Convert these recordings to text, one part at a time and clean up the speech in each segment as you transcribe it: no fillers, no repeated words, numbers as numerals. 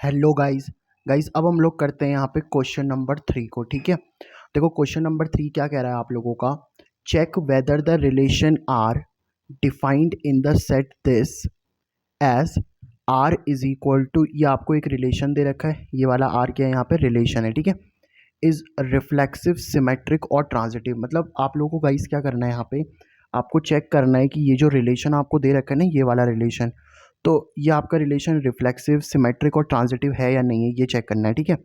Hello guys. अब हम लोग करते हैं यहाँ पे क्वेश्चन नंबर 3 को। ठीक है, देखो क्वेश्चन नंबर 3 क्या कह रहा है आप लोगों का। Check whether the relation R defined in the set this as R is equal to, ये आपको एक रिलेशन दे रखा है, ये वाला आर क्या है यहाँ पे रिलेशन है। ठीक है, इज रिफ्लेक्सिव सिमेट्रिक और ट्रांजिटिव। मतलब आप लोगों को गाइस क्या करना है यहाँ पे, आपको चेक करना है कि ये जो रिलेशन आपको दे रखा है ना, ये वाला रिलेशन, तो ये आपका रिलेशन रिफ्लेक्सिव सिमेट्रिक और ट्रांजिटिव है या नहीं है, ये चेक करना है। ठीक है,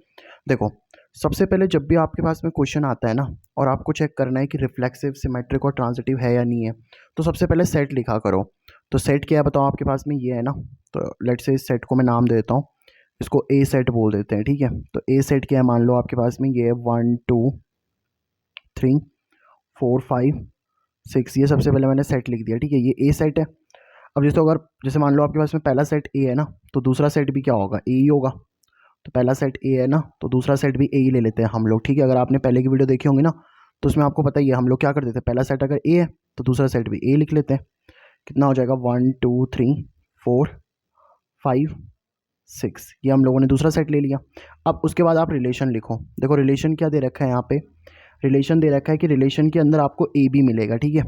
देखो सबसे पहले जब भी आपके पास में क्वेश्चन आता है ना और आपको चेक करना है कि रिफ्लेक्सिव सिमेट्रिक और ट्रांजिटिव है या नहीं है, तो सबसे पहले सेट लिखा करो। तो सेट क्या है बताओ, आपके पास में ये है ना, तो लेट से इस सेट को मैं नाम दे देता हूँ, इसको ए सेट बोल देते हैं। ठीक है, तो ए सेट क्या है, मान लो आपके पास में ये है 1 2 3 4 5 6, ये सबसे पहले मैंने सेट लिख दिया। ठीक है, ये ए सेट है। अब जैसे मान लो आपके पास में पहला सेट ए है ना, तो दूसरा सेट भी क्या होगा, ए ही होगा। तो पहला सेट ए है ना, तो दूसरा सेट भी ए ही ले लेते हैं हम लोग। ठीक है, अगर आपने पहले की वीडियो देखी होंगी ना, तो उसमें आपको पता ही है हम लोग क्या कर देते हैं, पहला सेट अगर ए है तो दूसरा सेट भी ए लिख लेते हैं। कितना हो जाएगा, 1 2 3 4 5 6, ये हम लोगों ने दूसरा सेट ले लिया। अब उसके बाद आप रिलेशन लिखो। देखो रिलेशन क्या दे रखा है यहाँ पे, रिलेशन दे रखा है कि रिलेशन के अंदर आपको ए बी मिलेगा। ठीक है,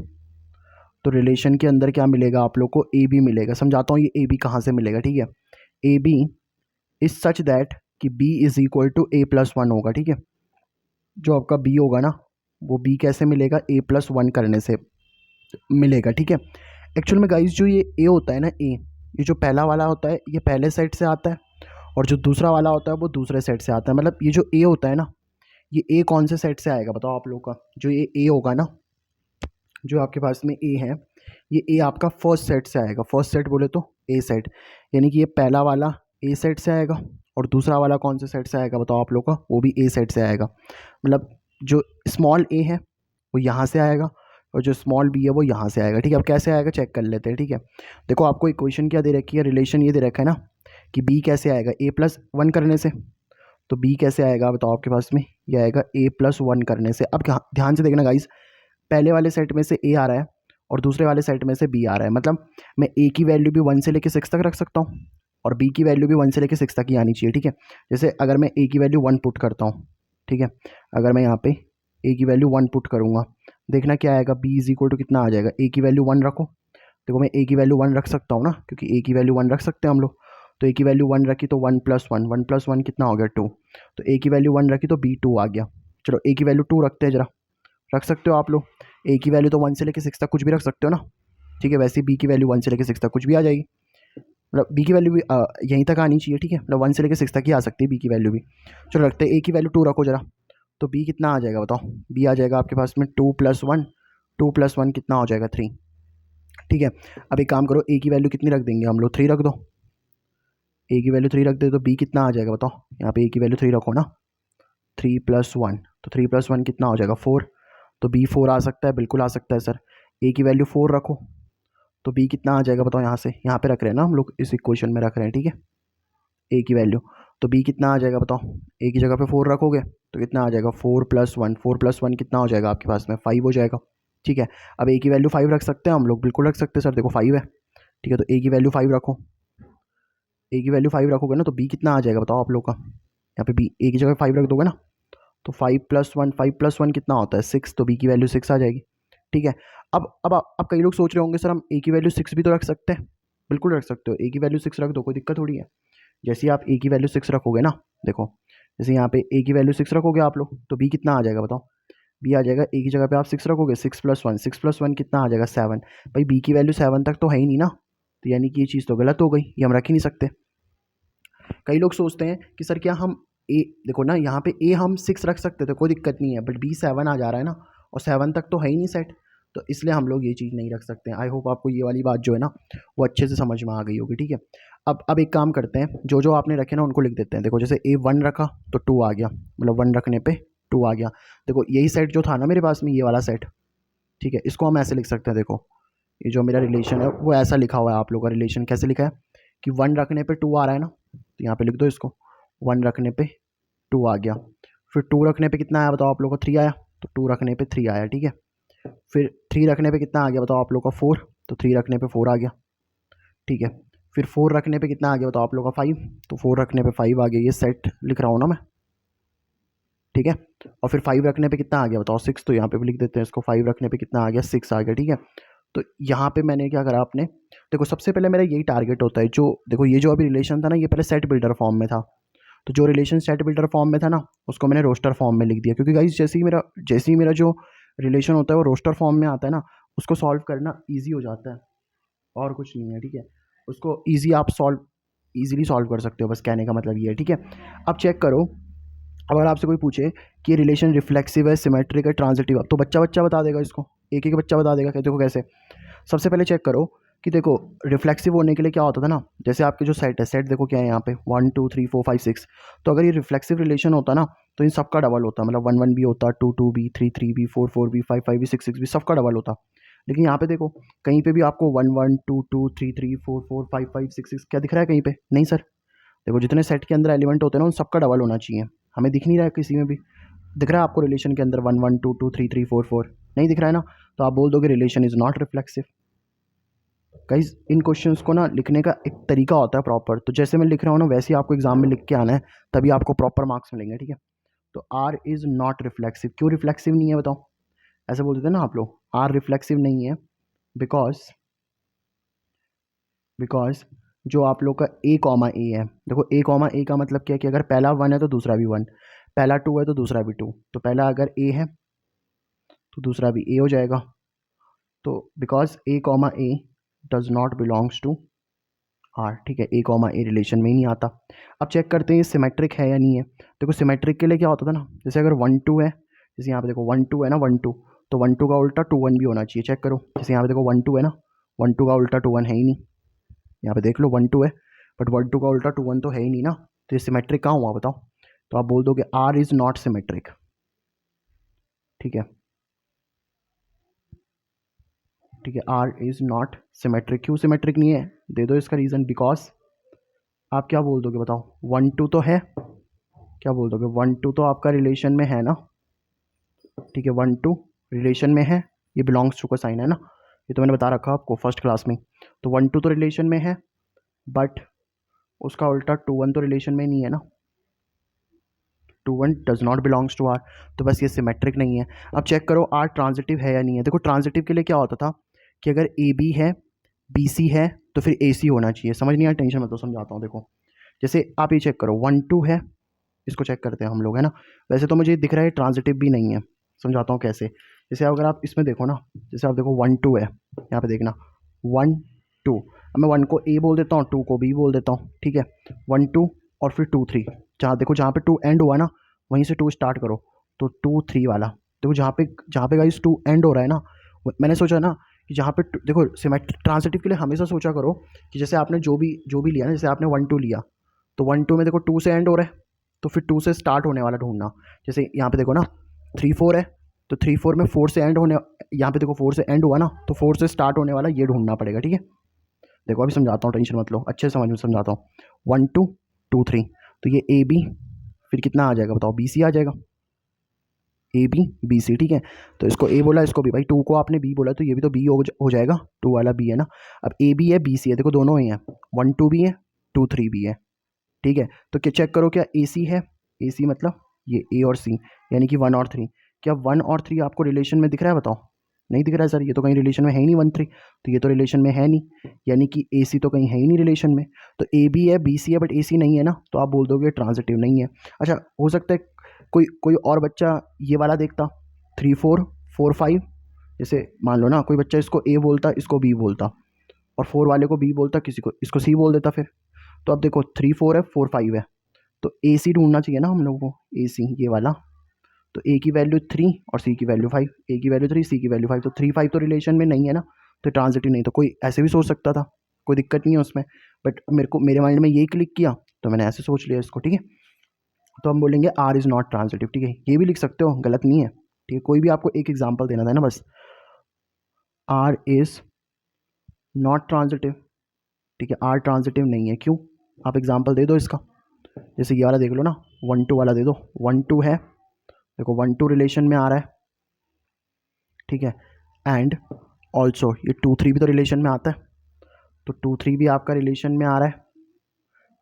तो रिलेशन के अंदर क्या मिलेगा आप लोग को, ए बी मिलेगा। समझाता हूँ ये ए बी कहाँ से मिलेगा। ठीक है, A B is such that कि B is equal to A plus one होगा। ठीक है, जो आपका बी होगा ना, वो बी कैसे मिलेगा, ए प्लस वन करने से मिलेगा। ठीक है, एक्चुअल में गाइस जो ये ए होता है ना, ए, ये जो पहला वाला होता है ये पहले सेट से आता है, और जो दूसरा वाला होता है वो दूसरे सेट से आता है। मतलब ये जो ए होता है ना, ये ए कौन से सेट से आएगा बताओ आप लोग का, जो ये ए होगा ना, जो आपके पास में ए है, ये ए आपका फर्स्ट सेट से आएगा। फर्स्ट सेट बोले तो ए सेट, यानी कि ये पहला वाला ए सेट से आएगा, और दूसरा वाला कौन से सेट से आएगा बताओ आप लोग का, वो भी ए सेट से आएगा। मतलब जो स्मॉल ए है वो यहाँ से आएगा, और जो स्मॉल बी है वो यहाँ से आएगा। ठीक है, अब कैसे आएगा चेक कर लेते हैं। ठीक है, देखो आपको इक्वेशन क्या दे रखी है, रिलेशन ये दे रखा है ना कि बी कैसे आएगा, ए प्लस वन करने से। तो बी कैसे आएगा बताओ आपके पास में, ये आएगा ए प्लस वन करने से। अब ध्यान से देखना गाइस, पहले वाले सेट में से ए आ रहा है और दूसरे वाले सेट में से बी आ रहा है। मतलब मैं ए की वैल्यू भी 1 से लेकर 6 तक रख सकता हूँ, और बी की वैल्यू भी 1 से लेकर 6 तक ही आनी चाहिए। ठीक है, जैसे अगर मैं ए की वैल्यू 1 पुट करता हूँ, ठीक है, अगर मैं यहाँ पे ए की वैल्यू 1 पुट करूँगा, देखना क्या आएगा, बी इज इक्वल टू कितना आ जाएगा, ए की वैल्यू 1 रखो। देखो मैं ए की वैल्यू 1 रख सकता हूँ ना, क्योंकि ए की वैल्यू 1 रख सकते हैं हम लोग। तो ए की वैल्यू 1 रखी तो 1 प्लस वन, 1 प्लस वन कितना हो गया 2। तो ए की वैल्यू 1 रखी तो बी 2 आ गया। चलो ए की वैल्यू 2 रखते हैं जरा, रख सकते हो आप लोग। ए की वैल्यू तो 1 से लेकर 6 तक कुछ भी रख सकते हो ना। ठीक है, वैसे बी की वैल्यू 1 से लेकर 6 तक कुछ भी आ जाएगी। मतलब बी की वैल्यू भी यहीं तक आनी चाहिए। ठीक है, मतलब 1 से लेकर 6 तक ही आ सकती है बी की वैल्यू भी। चलो रखते हैं ए की वैल्यू 2 रखो जरा, तो बी कितना आ जाएगा बताओ, बी आ जाएगा आपके पास में 2 प्लस वन, 2 प्लस वन कितना हो जाएगा 3। ठीक है, अब एक काम करो, ए की वैल्यू कितनी रख देंगे हम लोग, 3 रख दो। ए की वैल्यू 3 रख दे तो बी कितना आ जाएगा बताओ, यहाँ पे ए की वैल्यू 3 रखो ना, 3 प्लस वन, तो 3 प्लस वन कितना हो जाएगा 4। तो बी 4 आ सकता है, बिल्कुल आ सकता है सर। ए की वैल्यू 4 रखो, तो बी कितना आ जाएगा बताओ, यहाँ से यहाँ पे रख रहे हैं ना हम लोग, इस इक्वेशन में रख रहे हैं। ठीक है, ए की वैल्यू, तो बी कितना आ जाएगा बताओ, ए की जगह पे 4 रखोगे तो कितना आ जाएगा 4 प्लस वन, 4 प्लस वन कितना हो जाएगा आपके पास में 5 हो जाएगा। ठीक है, अब ए की वैल्यू 5 रख सकते हैं हम लोग, बिल्कुल रख सकते हैं सर, देखो 5 है। ठीक है, तो ए की वैल्यू 5 रखो, ए की वैल्यू 5 रखोगे ना तो बी कितना आ जाएगा बताओ आप लोग का, यहाँ पे बी ए की जगह 5 रख दोगे ना, तो 5 प्लस वन, 5 प्लस वन कितना होता है 6, तो बी की वैल्यू 6 आ जाएगी। ठीक है, अब कई लोग सोच रहे होंगे सर हम ए की वैल्यू 6 भी तो रख सकते हैं। बिल्कुल रख सकते हो, ए की वैल्यू 6 रख दो, कोई दिक्कत थोड़ी है। जैसे ही आप ए की वैल्यू 6 रखोगे ना, देखो जैसे यहाँ पे ए की वैल्यू 6 रखोगे आप लोग, तो बी कितना आ जाएगा बताओ, बी आ जाएगा, ए की जगह पे आप 6 रखोगे, 6 प्लस वन, 6 प्लस वन कितना आ जाएगा 7। भाई बी की वैल्यू 7 तक तो है ही नहीं ना, तो यानी कि ये चीज़ तो गलत हो गई, ये हम रख ही नहीं सकते। कई लोग सोचते हैं कि सर क्या हम ए, देखो ना यहाँ पे ए हम 6 रख सकते थे, कोई दिक्कत नहीं है, बट बी 7 आ जा रहा है ना, और 7 तक तो है ही नहीं सेट, तो इसलिए हम लोग ये चीज़ नहीं रख सकते हैं। आई होप आपको ये वाली बात जो है ना वो अच्छे से समझ में आ गई होगी। ठीक है, अब एक काम करते हैं, जो जो आपने रखे ना उनको लिख देते हैं। देखो जैसे ए 1 रखा तो 2 आ गया, मतलब 1 रखने पे 2 आ गया। देखो यही सेट जो था ना मेरे पास में, ये वाला सेट, ठीक है, इसको हम ऐसे लिख सकते हैं। देखो ये जो मेरा रिलेशन है वो ऐसा लिखा हुआ है, आप लोग का रिलेशन कैसे लिखा है कि 1 रखने पे 2 आ रहा है ना, तो यहाँ पे लिख दो इसको, 1 रखने पे 2 आ गया। फिर 2 रखने पे कितना आया बताओ आप लोग का, 3 आया, तो 2 रखने पे 3 आया। ठीक है, फिर 3 रखने पे कितना आ गया बताओ आप लोग का 4, तो 3 रखने पे 4 आ गया। ठीक है, फिर 4 रखने पे कितना आ गया बताओ आप लोगों का 5, तो 4 रखने पे 5 आ गया, ये सेट लिख रहा हूँ ना मैं, ठीक है। और फिर 5 रखने पे कितना आ गया बताओ 6, तो यहाँ पे भी लिख देते हैं इसको, 5 रखने पे कितना आ गया 6 आ गया, ठीक है। तो यहाँ पे मैंने क्या करा, आपने देखो सबसे पहले मेरा यही टारगेट होता है, जो देखो ये जो अभी रिलेशन था ना, ये पहले सेट बिल्डर फॉर्म में था, तो जो रिलेशन सेट बिल्डर फॉर्म में था ना, उसको मैंने रोस्टर फॉर्म में लिख दिया, क्योंकि गाइस जैसे ही मेरा जो रिलेशन होता है वो रोस्टर फॉर्म में आता है ना, उसको सॉल्व करना ईजी हो जाता है, और कुछ नहीं है, ठीक है। उसको ईजिली सॉल्व कर सकते हो, बस कहने का मतलब ये है, ठीक है। अब चेक करो, अगर आपसे कोई पूछे कि रिलेशन रिफ्लेक्सिव है, सिमेट्रिक है, ट्रांजिटिव है, तो बच्चा बच्चा बता देगा इसको, एक एक बच्चा बता देगा कि देखो कैसे। सबसे पहले चेक करो कि देखो रिफ्लेक्सिव होने के लिए क्या होता था ना, जैसे आपके जो सेट है, सेट देखो क्या है यहाँ पे 1 2 3 4 5 6, तो अगर ये रिफ्लेक्सिव रिलेशन होता ना, तो इन सबका डबल होता, मतलब 1 1 भी होता, 2 2 भी, 3 3 भी, 4 4 भी, 5 5 भी, 6 6 भी, सबका डबल होता। लेकिन यहाँ पे देखो कहीं पे भी आपको 1 1 2 2 3 3 4 4 5 5 6 6 क्या दिख रहा है कहीं पे? नहीं सर। देखो जितने सेट के अंदर एलिमेंट होते हैं ना, उन सबका डबल होना चाहिए, हमें दिख नहीं रहा है किसी में भी। दिख रहा है आपको रिलेशन के अंदर 1 1 2 2 3 3 4 4? नहीं दिख रहा है ना, तो आप बोल दोगे relation is not reflexive. Guys in questions को ना लिखने का एक तरीका होता है प्रॉपर, तो जैसे मैं लिख रहा हूँ ना वैसे ही आपको एग्जाम में लिख के आना है, तभी आपको प्रॉपर मार्क्स मिलेंगे, ठीक है। तो आर इज नॉट रिफ्लेक्सिव, क्यों रिफ्लेक्सिव नहीं है बताओ? ऐसे बोल देते हैं ना आप लोग, आर रिफ्लेक्सिव नहीं है बिकॉज जो आप लोग का ए कॉमा ए है, देखो ए कॉमा ए का मतलब क्या है कि अगर पहला 1 है तो दूसरा भी 1, पहला 2 है तो दूसरा भी 2, तो पहला अगर ए है तो दूसरा भी ए हो जाएगा, तो because a comma a does not belongs to R, ठीक है, ए कॉमा ए रिलेशन में ही नहीं आता। अब चेक करते हैं ये सिमेट्रिक है या नहीं है। देखो सिमेट्रिक के लिए क्या होता था ना, जैसे अगर 1 2 है, जैसे यहाँ पे देखो 1 2 है ना, 1 2, तो 1 2 का उल्टा 2 1 भी होना चाहिए, चेक करो, जैसे यहाँ पे देखो 1 2 है ना, 1 2 का उल्टा 2 1 है ही नहीं, यहाँ पे देख लो 1 2 है, बट 1 2 का उल्टा 2 1 तो है ही नहीं ना, तो ये सिमेट्रिक कहाँ हुआ बताओ? तो आप बोल दोगे आर इज नॉट सिमेट्रिक, ठीक है, ठीक है, आर इज नॉट सिमेट्रिक। क्यों सिमेट्रिक नहीं है, दे दो इसका रीज़न, बिकॉज आप क्या बोल दोगे बताओ, 1 2 तो है, क्या बोल दोगे 1 2 तो आपका रिलेशन में है ना, ठीक है, 1 2 रिलेशन में है, ये बिलोंग्स टू का साइन है ना, ये तो मैंने बता रखा आपको फर्स्ट क्लास में। तो 1 2 तो रिलेशन में है, बट उसका उल्टा 2 1 तो रिलेशन में नहीं है ना, 2 1 does not belongs to R, तो बस ये सिमेट्रिक नहीं है। अब चेक करो आर ट्रांजिटिव है या नहीं है। देखो ट्रांजिटिव के लिए क्या होता था कि अगर ए बी है, बी सी है, तो फिर ए सी होना चाहिए। समझ नहीं आया, टेंशन मत लो, समझाता हूँ। देखो जैसे आप ये चेक करो 1 2 है, इसको चेक करते हैं हम लोग, है ना। वैसे तो मुझे दिख रहा है ट्रांजिटिव भी नहीं है, समझाता हूँ कैसे। जैसे अगर आप इसमें देखो ना, जैसे आप देखो 1 2 है, यहाँ पे देखना 1 2, अब मैं 1 को ए बोल देता हूँ, 2 को बी बोल देता हूँ, ठीक है, 1 2 और फिर 2 3, जहाँ देखो जहाँ पे 2 एंड हुआ ना, वहीं से 2 स्टार्ट करो, तो 2 3 वाला देखो, जहाँ पे गाइस 2 एंड हो रहा है ना, मैंने सोचा ना कि जहाँ पे देखो सिमेट्रिक ट्रांजिटिव के लिए हमेशा सोचा करो कि जैसे आपने जो भी लिया ना, जैसे आपने 1 2 लिया, तो 1 2 में देखो 2 से एंड हो रहा है, तो फिर 2 से स्टार्ट होने वाला ढूंढना। जैसे यहाँ पे देखो ना 3 4 है, तो 3 4 में 4 से एंड होने, यहाँ पे देखो 4 से एंड हुआ ना, तो 4 से स्टार्ट होने वाला ये ढूंढना पड़ेगा, ठीक है। देखो अभी समझाता हूँ, टेंशन मत लो, अच्छे समझ में समझाता हूँ। 1 2 2 3, तो ये ए बी, फिर कितना आ जाएगा बताओ, बी सी आ जाएगा, ए बी बी सी, ठीक है। तो इसको ए बोला, इसको बी, भाई 2 को आपने बी बोला तो ये भी तो बी हो जाएगा, 2 वाला बी है ना। अब ए बी है, बी सी है, देखो दोनों ही हैं, 1 2 भी है, 2 3 भी है, ठीक है। तो क्या चेक करो, क्या ए सी है, ए सी मतलब ये ए और सी, यानी कि 1 और 3, क्या 1 और 3 आपको रिलेशन में दिख रहा है बताओ? नहीं दिख रहा है सर, ये तो कहीं रिलेशन में है ही नहीं 1 3, तो ये तो रिलेशन में है नहीं, यानी कि ए सी तो कहीं है ही नहीं रिलेशन में। तो ए बी है, बी सी है, बट ए सी नहीं है ना, तो आप बोल दोगे ट्रांजिटिव नहीं है। अच्छा, हो सकता है कोई कोई और बच्चा ये वाला देखता 3 4 4 5, जैसे मान लो ना कोई बच्चा इसको ए बोलता, इसको बी बोलता, और 4 वाले को बी बोलता, किसी को इसको सी बोल देता फिर। तो अब देखो 3 4 है, 4 5 है, तो ए सी ढूंढना चाहिए ना हम लोगों को, ए सी ये वाला। तो ए की वैल्यू 3 और सी की वैल्यू 5, ए की वैल्यू 3, सी की वैल्यू 5, तो 3 5 तो रिलेशन में नहीं है ना, तो ट्रांजिटिव नहीं। तो कोई ऐसे भी सोच सकता था, कोई दिक्कत नहीं है उसमें, बट मेरे माइंड में यही क्लिक किया तो मैंने ऐसे सोच लिया इसको, ठीक है। तो हम बोलेंगे आर इज़ नॉट ट्रांजिटिव, ठीक है, ये भी लिख सकते हो, गलत नहीं है, ठीक है। कोई भी आपको एक एग्जाम्पल देना था ना बस, आर इज़ नॉट ट्रांजिटिव, ठीक है, आर ट्रांजिटिव नहीं है, क्यों? आप एग्जाम्पल दे दो इसका। जैसे ये वाला देख लो ना, 1 2 वाला दे दो, 1 2 है, देखो 1 2 रिलेशन में आ रहा है, ठीक है, एंड ऑल्सो ये 2 3 भी तो रिलेशन में आता है, तो 2 3 भी आपका रिलेशन में आ रहा है,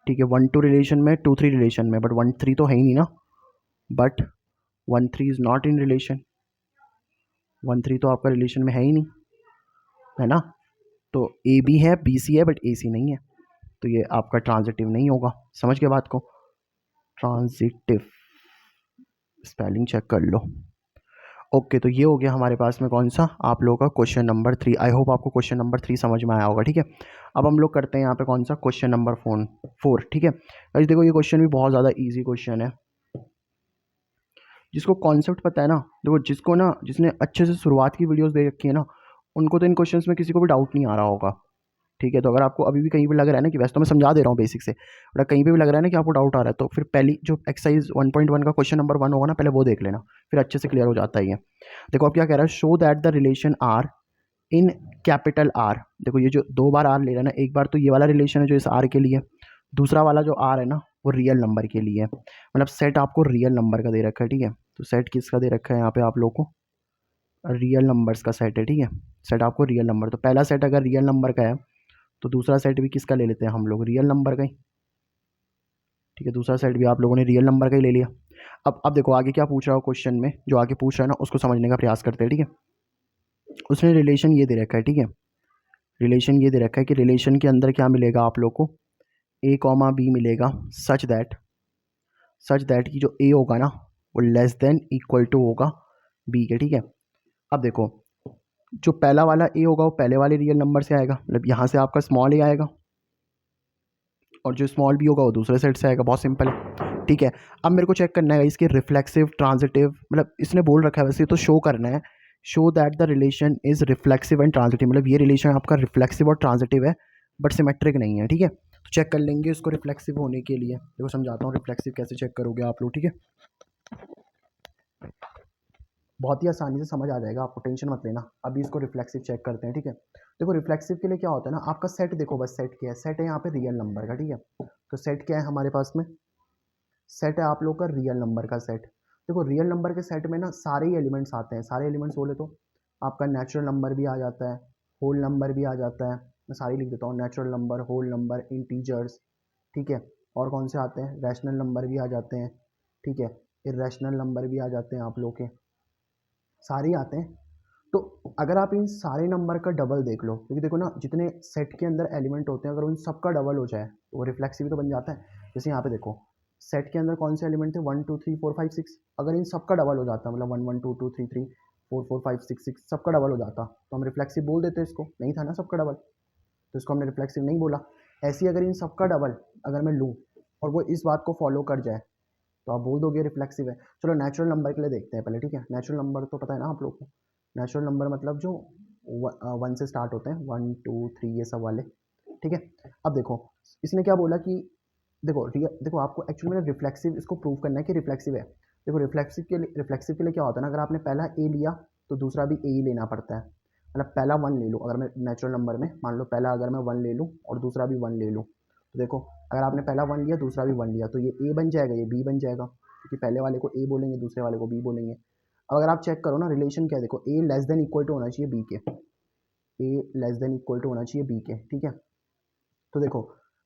ठीक है, 1 2 रिलेशन में, 2 3 रिलेशन में, बट 1 3 तो है ही नहीं ना, but 1 3 is not in relation, 1 3 तो आपका रिलेशन में है ही नहीं, है ना। तो ए बी है, बी सी है, बट ए सी नहीं है, तो ये आपका ट्रांजिटिव नहीं होगा। समझ के बात को, ट्रांजिटिव स्पेलिंग चेक कर लो। ओके, तो ये हो गया हमारे पास में कौन सा, आप लोगों का क्वेश्चन नंबर 3। आई होप आपको क्वेश्चन नंबर 3 समझ में आया होगा, ठीक है। अब हम लोग करते हैं यहाँ पे कौन सा, क्वेश्चन नंबर 4, ठीक है। अरे देखो, ये क्वेश्चन भी बहुत ज़्यादा इजी क्वेश्चन है, जिसको कॉन्सेप्ट पता है ना, देखो जिसको ना, जिसने अच्छे से शुरुआत की वीडियोस दे रखी है ना, उनको तो इन क्वेश्चंस में किसी को भी डाउट नहीं आ रहा होगा, ठीक है। तो अगर आपको अभी भी कहीं भी लग रहा है ना कि, वैसे तो मैं समझा दे रहा हूँ बेसिक से, बट कहीं पे भी लग रहा है ना कि आपको डाउट आ रहा है, तो फिर पहली जो एक्सरसाइज 1.1 का क्वेश्चन नंबर 1 होगा ना, पहले वो देख लेना, फिर अच्छे से क्लियर हो जाता है ये। देखो अब क्या कह रहा है, show that the relation R in capital R. देखो ये जो 2 बार आर ले रहा है ना, एक बार तो ये वाला रिलेशन है जो इस आर के लिए, दूसरा वाला जो आर है ना वो रियल नंबर के लिए, मतलब सेट आपको रियल नंबर का दे रखा है, ठीक है। तो सेट किसका दे रखा है यहाँ पे आप लोग को, रियल नंबर्स का सेट है, ठीक है। सेट आपको रियल नंबर, तो पहला सेट अगर रियल नंबर का है तो दूसरा सेट भी किसका ले लेते हैं हम लोग, रियल नंबर का ही, ठीक है। दूसरा सेट भी आप लोगों ने रियल नंबर का ही ले लिया। अब देखो आगे क्या पूछ रहा हो क्वेश्चन में, जो आगे पूछ रहा है ना उसको समझने का प्रयास करते हैं, ठीक है। उसने रिलेशन ये दे रखा है, ठीक है, रिलेशन ये दे रखा है कि रिलेशन के अंदर क्या मिलेगा आप लोग को, ए कॉमा बी मिलेगा, सच दैट की जो ए होगा ना वो लेस देन इक्वल टू होगा बी के, ठीक है। अब देखो जो पहला वाला ए होगा वो पहले वाले रियल नंबर से आएगा, मतलब यहाँ से आपका स्मॉल ए आएगा, और जो स्मॉल बी होगा वो दूसरे सेट से आएगा, बहुत सिंपल है, ठीक है। अब मेरे को चेक करना है इसके रिफ्लेक्सिव ट्रांजिटिव, मतलब इसने बोल रखा है वैसे तो शो करना है, show that the relation is reflexive and transitive, मतलब ये रिलेशन आपका रिफ्लेक्सिव और ट्रांजिटिव है बट सिमेट्रिक नहीं है, ठीक है। तो चेक कर लेंगे इसको रिफ्लेक्सिव होने के लिए, देखो समझाता हूँ रिफ्लेक्सिव कैसे चेक करोगे आप लोग, ठीक है। बहुत ही आसानी से समझ आ जाएगा, आपको टेंशन मत लेना। अभी इसको रिफ्लेक्सिव चेक करते हैं, ठीक है। देखो रिफ्लेक्सिव के लिए क्या होता है ना, आपका सेट देखो, बस सेट क्या है, सेट है यहाँ पे रियल नंबर का, ठीक है। तो सेट क्या है हमारे पास में, सेट है आप लोग का रियल नंबर का सेट। देखो रियल नंबर के सेट में ना सारे ही एलिमेंट्स आते हैं, सारे एलिमेंट्स बोले तो आपका नेचुरल नंबर भी आ जाता है, होल नंबर भी आ जाता है, मैं सारी लिख देता हूँ, natural number, whole number, integers, ठीक है। और कौन से आते हैं, रैशनल नंबर भी आ जाते हैं, ठीक है, इरेशनल नंबर भी आ जाते हैं आप लोग के, सारे ही आते हैं। तो अगर आप इन सारे नंबर का डबल देख लो, क्योंकि देखो ना जितने सेट के अंदर एलिमेंट होते हैं अगर उन सबका डबल हो जाए तो वो रिफ्लेक्सिव तो बन जाता है। जैसे यहाँ पे देखो सेट के अंदर कौन से एलिमेंट थे, 1 2 3 4 5 6, अगर इन सबका डबल हो जाता, मतलब 1 1 2 2 3 3 4 4 5 6 6 सबका डबल हो जाता तो हम रिफ्लेक्सिव बोल देते, इसको नहीं था ना सबका डबल, तो इसको हमने रिफ्लेक्सिव नहीं बोला। ऐसे ही अगर इन सबका डबल अगर मैं लूँ और वो इस बात को फॉलो कर जाए तो आप बोल दोगे रिफ्लेक्सिव है। चलो नेचुरल नंबर के लिए देखते हैं पहले, ठीक है। नेचुरल नंबर तो पता है ना आप लोग को, नेचुरल नंबर मतलब जो 1 से स्टार्ट होते हैं, 1 2 3 ये सब वाले, ठीक है। अब देखो इसने क्या बोला कि देखो देखो आपको एक्चुअली मैंने रिफ्लेक्सिव इसको प्रूव करना है कि रिफ्लेक्सिव है। देखो रिफ्लेक्सिव के लिए क्या होता है ना, अगर आपने पहला ए लिया तो दूसरा भी ए ही लेना पड़ता है, मतलब पहला 1 ले लूँ, अगर मैं नेचुरल नंबर में मान लो पहला अगर मैं 1 ले लूँ और दूसरा भी 1 ले लूँ, तो देखो अगर आपने पहला 1 लिया दूसरा भी 1 लिया तो ये ए बन जाएगा, ये बी बन जाएगा, क्योंकि पहले वाले को ए बोलेंगे दूसरे वाले को बी बोलेंगे। अब अगर आप चेक करो ना रिलेशन क्या है, देखो A less than equal to होना चाहिए बी के, ए लेस देन इक्वल टू होना चाहिए बी के, ठीक है। तो देखो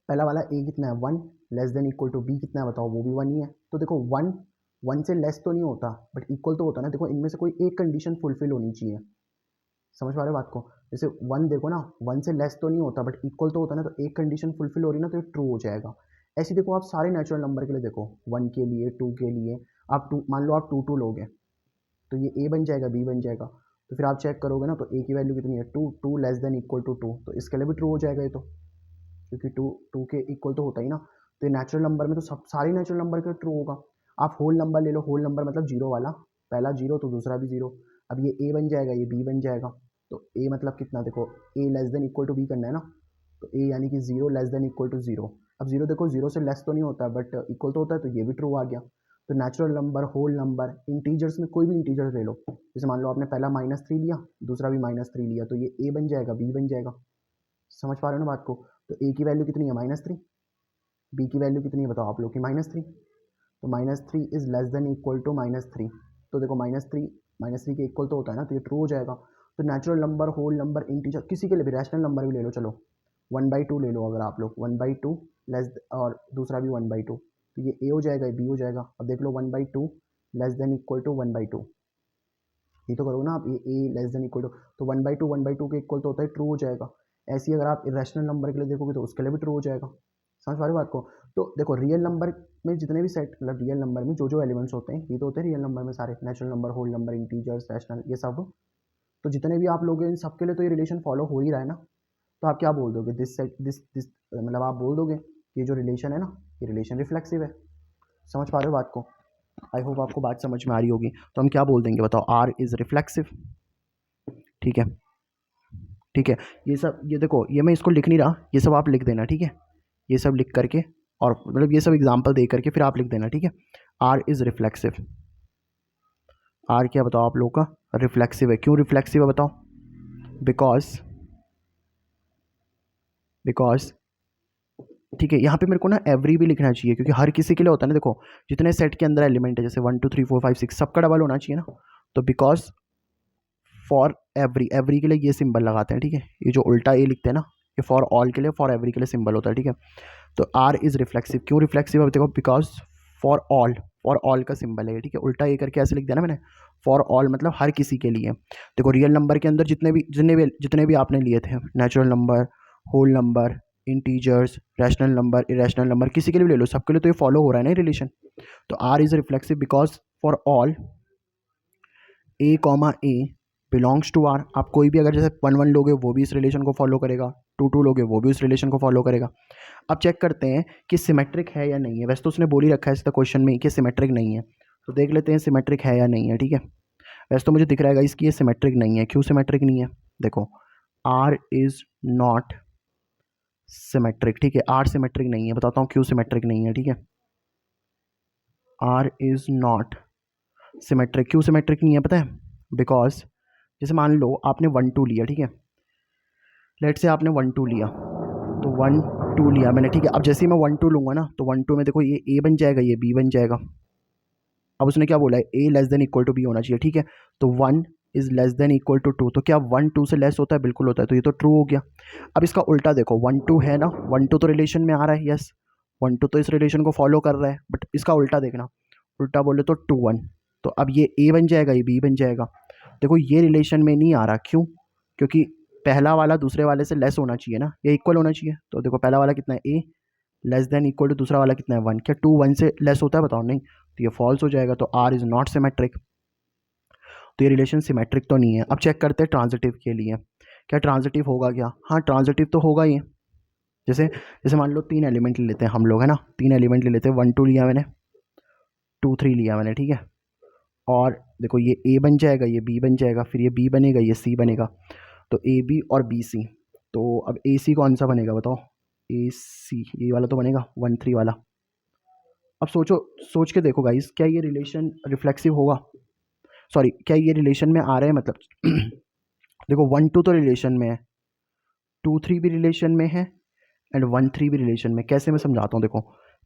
पहला वाला ए कितना है 1, less than equal to b कितना है बताओ, वो भी 1 ही है। तो देखो 1 1 से लेस तो नहीं होता बट इक्वल तो होता ना, देखो इनमें से कोई एक कंडीशन फुलफिल होनी चाहिए, समझ पा रहे हो बात को। जैसे 1 देखो ना 1 से लेस तो नहीं होता बट इक्वल तो होता ना, तो एक कंडीशन फुलफिल हो रही ना तो ये ट्रू हो जाएगा। ऐसे देखो आप सारे नेचुरल नंबर के लिए देखो, 1 के लिए 2 के लिए, आप 2 मान लो आप 2 2 लोगे तो ये ए बन जाएगा बी बन जाएगा, तो फिर आप चेक करोगे ना तो ए की वैल्यू कितनी है 2, 2 लेस देन इक्वल टू 2, तो इसके लिए भी ट्रू हो जाएगा ये तो, क्योंकि 2 2 के इक्वल तो होता ही ना। तो ये नेचुरल नंबर में तो सब सारे नेचुरल नंबर के ट्रू होगा। आप होल नंबर ले लो, होल नंबर मतलब जीरो वाला, पहला जीरो तो दूसरा भी जीरो, अब ये ए बन जाएगा ये बी बन जाएगा। तो ए मतलब कितना, देखो A less than equal to B करना है ना, तो ए यानी कि zero less than equal to zero. अब जीरो देखो जीरो से लेस तो नहीं होता बट इक्वल तो होता है, तो ये भी ट्रू आ गया। तो natural number, whole number, integers में कोई भी इंटीजर ले लो, जैसे मान लो आपने पहला -3 लिया दूसरा भी -3 लिया, तो ये ए बन जाएगा बी बन जाएगा, समझ पा रहे हो ना बात को। तो ए की वैल्यू कितनी है -3, बी की वैल्यू कितनी है बताओ आप लोग की -3, तो -3 is less than equal to -3, तो देखो -3 के इक्वल तो होता है ना, तो ये ट्रू हो जाएगा। तो natural number, whole number, integer, किसी के लिए भी रैशनल नंबर भी ले लो चलो, 1/2 ले लो अगर आप लोग, 1/2 लेस, और दूसरा भी 1/2, तो ये ए हो जाएगा, ये बी हो जाएगा। अब देख लो 1/2 लेस देन इक्वल टू 1/2, ये तो करोगे ना आप, ये ए लेस देन इक्वल टू, तो 1/2 के इक्वल तो होता है, ट्रू हो जाएगा। ऐसे ही अगर आप इरेशनल नंबर के लिए देखोगे तो उसके लिए भी ट्रू हो जाएगा। समझ पा रहे हो बात को? तो देखो रियल नंबर में जितने भी सेट, मतलब रियल नंबर में जो जो एलिमेंट्स होते हैं, ये तो होते हैं रियल नंबर में सारे, natural number, whole number, integers, rational, ये सब। तो जितने भी आप लोग हैं इन सबके लिए तो ये रिलेशन फॉलो हो ही रहा है ना। तो आप क्या बोल दोगे, दिस सेट दिस मतलब आप बोल दोगे कि ये जो रिलेशन है ना, ये रिलेशन रिफ्लेक्सिव है। समझ पा रहे हो बात को? आई होप आपको बात समझ में आ रही होगी। तो हम क्या बोल देंगे बताओ, आर इज रिफ्लेक्सिव। ठीक है, ठीक है। ये सब, ये देखो, ये मैं इसको लिख नहीं रहा, ये सब आप लिख देना, ठीक है। ये सब लिख करके, और मतलब ये सब एग्जाम्पल दे करके फिर आप लिख देना, ठीक है। R is reflexive. आर क्या बताओ आप लोगों का, रिफ्लेक्सिव है। क्यों रिफ्लेक्सिव है बताओ? बिकॉज ठीक है, यहाँ पे मेरे को ना एवरी भी लिखना चाहिए, क्योंकि हर किसी के लिए होता है ना। देखो जितने सेट के अंदर एलिमेंट है, जैसे 1 2 3 4 5 6, सबका डबल होना चाहिए ना। तो बिकॉज फॉर एवरी, एवरी के लिए ये सिंबल लगाते हैं, ठीक है। ये जो उल्टा ए लिखते हैं ना, ये फॉर ऑल के लिए, फॉर एवरी के लिए सिंबल होता है, ठीक है। तो आर इज रिफ्लेक्सिव। क्यों रिफ्लेक्सिव है देखो, बिकॉज फॉर ऑल का सिंबल है, ठीक है। उल्टा ए करके ऐसे लिख दिया ना मैंने, फॉर ऑल मतलब हर किसी के लिए। देखो रियल नंबर के अंदर जितने भी आपने लिए थे, natural number, whole number, integers, rational number, irrational number, किसी के लिए भी ले लो, सबके लिए तो ये फॉलो हो रहा है ना रिलेशन। तो R is reflexive because for all a comma a belongs to R. आप कोई भी अगर जैसे 1 1 लोगे वो भी इस रिलेशन को फॉलो करेगा, 2 2 लोगे वो भी उस रिलेशन को फॉलो करेगा। अब चेक करते हैं कि सिमेट्रिक है या नहीं है। वैसे तो उसने बोल ही रखा है इस क्वेश्चन में कि सिमेट्रिक नहीं है, तो देख लेते हैं सिमेट्रिक है या नहीं है, ठीक है। वैसे तो मुझे दिख रहा है इसकी ये सिमेट्रिक नहीं है। क्यों सिमेट्रिक नहीं है? देखो आर इज नॉट सिमेट्रिक, ठीक है। आर सिमेट्रिक नहीं है, बताता हूँ क्यों सिमेट्रिक नहीं है, ठीक है। R is not symmetric. क्यों सिमेट्रिक नहीं है पता है? बिकॉज जैसे मान लो आपने 1 2 लिया, ठीक है। लेट से आपने 1 2 लिया, तो 1 2 लिया मैंने, ठीक है। अब जैसे ही मैं 1 2 लूँगा ना, तो 1 2 में देखो ये ए बन जाएगा, ये बी बन जाएगा। अब उसने क्या बोला है, A less than equal to B होना चाहिए, ठीक है। तो 1 is less than equal to 2, तो क्या 1 2 से लेस होता है? बिल्कुल होता है, तो ये तो ट्रू हो गया। अब इसका उल्टा देखो, 1 2 है ना, 1 2 तो रिलेशन में आ रहा है, यस 1 2 तो इस रिलेशन को फॉलो कर रहा है, बट इसका उल्टा देखना, उल्टा बोले तो 2 1, तो अब ये ए बन जाएगा, ये बी बन जाएगा। देखो ये रिलेशन में नहीं आ रहा, क्यों? क्योंकि पहला वाला दूसरे वाले से लेस होना चाहिए ना, ये इक्वल होना चाहिए। तो देखो पहला वाला कितना है, A less than equal to दूसरा वाला कितना है, 1। क्या 2 1 से लेस होता है बताओ? नहीं, तो ये फॉल्स हो जाएगा। तो आर इज नॉट सिमेट्रिक, तो ये रिलेशन सिमेट्रिक तो नहीं है। अब चेक करते हैं ट्रांजिटिव के लिए, क्या ट्रांजिटिव होगा क्या? हाँ ट्रांजिटिव तो होगा ही। जैसे जैसे मान लो 3 एलिमेंट ले लेते हैं हम लोग, है ना। 3 एलिमेंट ले लेते हैं, 1 2 लिया मैंने, 2 3 लिया मैंने, ठीक है। और देखो ये ए बन जाएगा, ये बी बन जाएगा, फिर ये बी बनेगा, ये सी बनेगा। तो ए बी और बी सी, तो अब ए सी कौन सा बनेगा बताओ? ए सी ये वाला तो बनेगा, 1 3 वाला। अब सोचो, सोच के देखो गाइस, क्या ये रिलेशन रिफ्लेक्सिव होगा? सॉरी, क्या ये रिलेशन में आ रहे हैं मतलब देखो 1 2 तो रिलेशन में है, 2 3 भी रिलेशन में है, एंड 1 3 भी रिलेशन में। कैसे मैं समझाता हूँ, देखो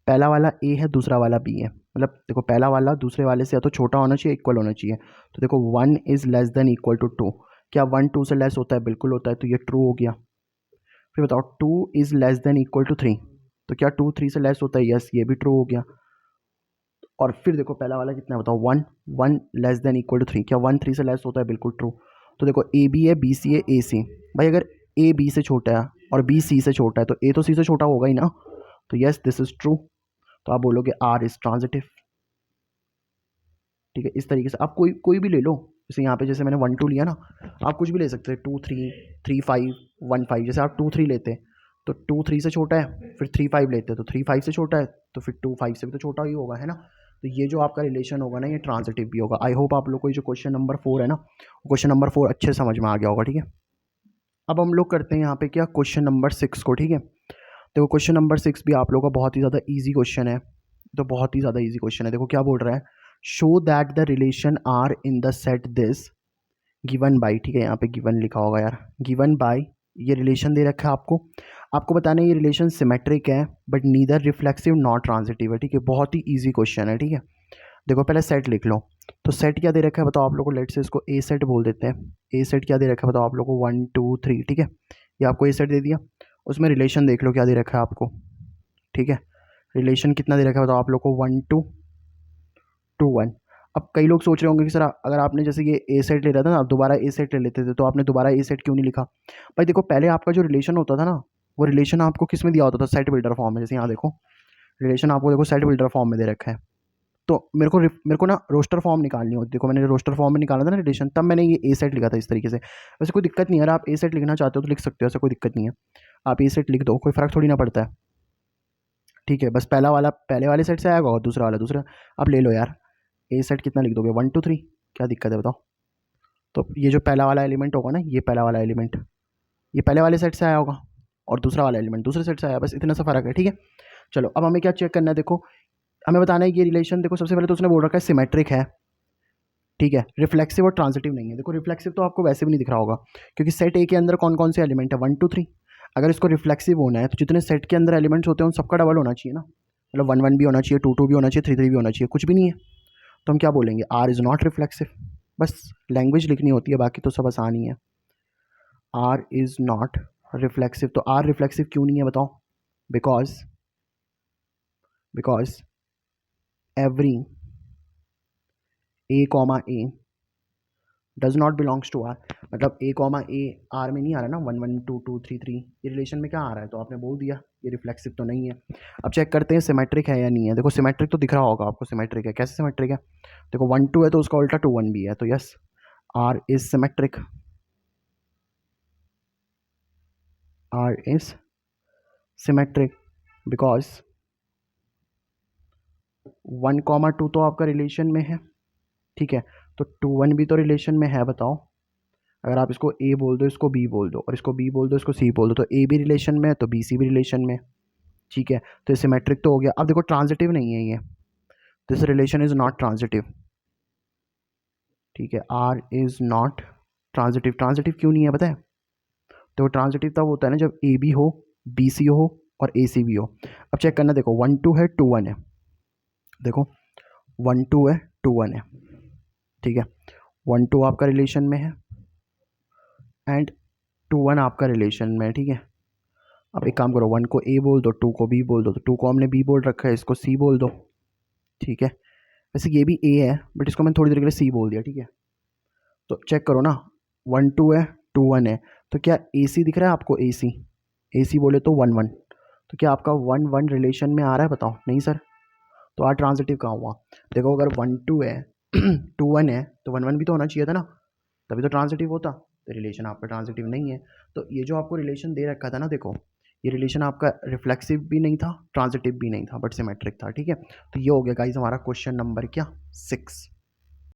पहला वाला ए है, दूसरा वाला बी है, मतलब देखो पहला वाला दूसरे वाले से या तो छोटा होना चाहिए, इक्वल होना चाहिए। तो देखो 1 is less than equal to 2, क्या 1 2 से लेस होता है? बिल्कुल होता है, तो ये ट्रू हो गया। फिर बताओ 2 is less than equal to 3, तो क्या 2 3 से लेस होता है? यस, ये भी ट्रू हो गया। और फिर देखो पहला वाला कितना है बताओ, 1 1 लेस देन इक्वल टू 3, क्या 1 3 से लेस होता है? बिल्कुल ट्रू। तो देखो ए बी है, बी सी है, ए सी। भाई अगर ए बी से छोटा है और बी सी से छोटा है, तो ए तो सी से छोटा होगा ही ना। तो यस दिस इज ट्रू। तो आप बोलोगे आर इज ट्रांजिटिव, ठीक है। इस तरीके से आप कोई कोई भी ले लो, जैसे यहाँ पे जैसे मैंने 1 2 लिया ना, आप कुछ भी ले सकते हैं, 2 3 3 5 1 5। जैसे आप 2 3 लेते तो 2 3 से छोटा है, फिर 3 5 लेते तो 3 5 से छोटा है, तो फिर 2 5 से भी तो छोटा ही होगा, है ना। तो ये जो आपका रिलेशन होगा ना, ये ट्रांजिटिव भी होगा। आई होप आप लोग को ये जो क्वेश्चन नंबर 4 है ना, क्वेश्चन नंबर 4 अच्छे समझ में आ गया होगा, ठीक है। अब हम लोग करते हैं यहाँ पे क्या, क्वेश्चन नंबर 6 को, ठीक है। देखो क्वेश्चन नंबर 6 भी आप लोगों का बहुत ही ज़्यादा ईजी क्वेश्चन है, तो बहुत ही ज़्यादा ईजी क्वेश्चन है। देखो क्या बोल रहा है, show that the relation R in the set this given by, ठीक है। यहाँ पे गिवन लिखा होगा यार, गिवन बाई, ये रिलेशन दे रखा है आपको। आपको बताना है ये रिलेशन सिमेट्रिक है, but neither reflexive not transitive है, ठीक है। बहुत ही ईजी क्वेश्चन है, ठीक है। देखो पहले सेट लिख लो, तो सेट क्या दे रखा है बताओ आप लोगों को? लेट से इसको ए सेट बोल देते हैं। ए सेट क्या दे रखा है बताओ आप लोगों को? 1 2 3, ठीक है। ये आपको ए सेट दे दिया। उसमें रिलेशन देख लो क्या दे रखा है आपको, ठीक है। रिलेशन कितना दे रखा है बताओ आप लोग को, 1:2:1। अब कई लोग सोच रहे होंगे कि सर अगर आपने जैसे ये ए सेट ले रहा था ना, आप दोबारा ए सेट ले लेते थे, तो आपने दोबारा ए सेट क्यों नहीं लिखा? भाई देखो, पहले आपका जो रिलेशन होता था ना, वो रिलेशन आपको किस में दिया होता था? सेट बिल्डर फॉर्म में। जैसे यहाँ देखो, रिलेशन आपको देखो सेट बिल्डर फॉर्म में दे रखा है। तो मेरे को ना रोस्टर फॉर्म निकालनी होती है। देखो मैंने रोस्टर फॉर्म में निकाला था ना रिलेशन, तब मैंने ये ए सेट लिखा था इस तरीके से। वैसे कोई दिक्कत नहीं है, अगर आप ए सेट लिखना चाहते हो तो लिख सकते हो, ऐसा कोई दिक्कत नहीं है। आप ए सेट लिख दो, कोई फ़र्क थोड़ी ना पड़ता है, ठीक है। बस पहला वाला पहले वाले सेट से आएगा और दूसरा वाला दूसरा। आप ले लो यार, ए सेट कितना लिख दोगे, 1 2 3, क्या दिक्कत है बताओ? तो ये जो पहला वाला एलिमेंट होगा ना, ये पहला वाला एलिमेंट ये पहले वाले सेट से आया होगा, और दूसरा वाला एलिमेंट दूसरे सेट से आया, बस इतना सा फ़र्क है, ठीक है। चलो अब हमें क्या चेक करना है, देखो हमें बताना है ये रिलेशन। देखो सबसे पहले तो उसने बोल रखा है सिमेट्रिक है, ठीक है। रिफ्लेक्सिव और ट्रांजिटिव नहीं है। देखो रिफ्लेक्सिव तो आपको वैसे भी नहीं दिख रहा होगा, क्योंकि सेट ए के अंदर कौन कौन से एलिमेंट है, 1 2 3। अगर इसको रिफ्लेक्सिव होना है तो जितने सेट के अंदर एलिमेंट्स होते हैं उन सबका डबल होना चाहिए ना, मतलब 1 1 भी होना चाहिए, 2 2 भी होना चाहिए, 3 3 भी होना चाहिए। कुछ भी नहीं है, तो हम क्या बोलेंगे, आर इज़ नॉट रिफ्लेक्सिव। बस लैंग्वेज लिखनी होती है, बाकी तो सब आसान ही है। R is not reflexive. तो आर रिफ्लेक्सिव क्यों नहीं है बताओ? Because every a comma a does not belongs to R. मतलब ए कॉमा ए आर में नहीं आ रहा ना, 1 1 2 2 3 3, ये रिलेशन में क्या आ रहा है? तो आपने बोल दिया ये रिफ्लेक्सिव तो नहीं है। अब चेक करते हैं सिमेट्रिक है या नहीं है। देखो सिमेट्रिक तो दिख रहा होगा आपको, सिमेट्रिक है। कैसे सिमेट्रिक है? देखो 1 2 है तो उसका उल्टा 2 1 भी है, तो yes, R is symmetric. R is symmetric because 1 2 तो आपका रिलेशन में है, ठीक है। तो 2 1 भी तो रिलेशन में है, बताओ। अगर आप इसको ए बोल दो, इसको बी बोल दो, और इसको बी बोल दो, इसको सी बोल दो, तो ए भी रिलेशन में है तो बी सी भी रिलेशन में, ठीक है। तो ये सिमेट्रिक तो हो गया। अब देखो ट्रांजिटिव नहीं है ये, this relation is not transitive, ठीक है। R is not transitive. Transitive क्यों नहीं है पता है? तो ट्रांजिटिव तब होता है ना जब ए बी हो, बी सी हो और ए सी भी हो। अब चेक करना, देखो 1 2 है, 2 1 है। देखो 1 2 है, 2 1 है, ठीक है। 1 2 आपका रिलेशन में है एंड 2 1 आपका रिलेशन में है, ठीक है। अब एक काम करो, 1 को ए बोल दो, 2 को बी बोल दो। तो 2 को हमने बी बोल रखा है, इसको सी बोल दो, ठीक है। वैसे ये भी ए है, बट इसको मैंने थोड़ी देर के लिए सी बोल दिया, ठीक है। तो चेक करो ना, 1 2 है, 2 1 है, तो क्या ए सी दिख रहा है आपको? ए सी बोले तो 1 1, तो क्या आपका 1 1 रिलेशन में आ रहा है बताओ? नहीं सर। तो आर ट्रांजिटिव कहाँ हुआ? देखो अगर 1 2 है 2 1 है तो 1 1 भी तो होना चाहिए था ना, तभी तो ट्रांजिटिव होता। तो रिलेशन आपका ट्रांजिटिव नहीं है। तो ये जो आपको रिलेशन दे रखा था ना, देखो ये रिलेशन आपका रिफ्लेक्सिव भी नहीं था, ट्रांजिटिव भी नहीं था, बट सिमेट्रिक था, ठीक है। तो ये हो गया गाइज हमारा क्वेश्चन नंबर क्या, 6।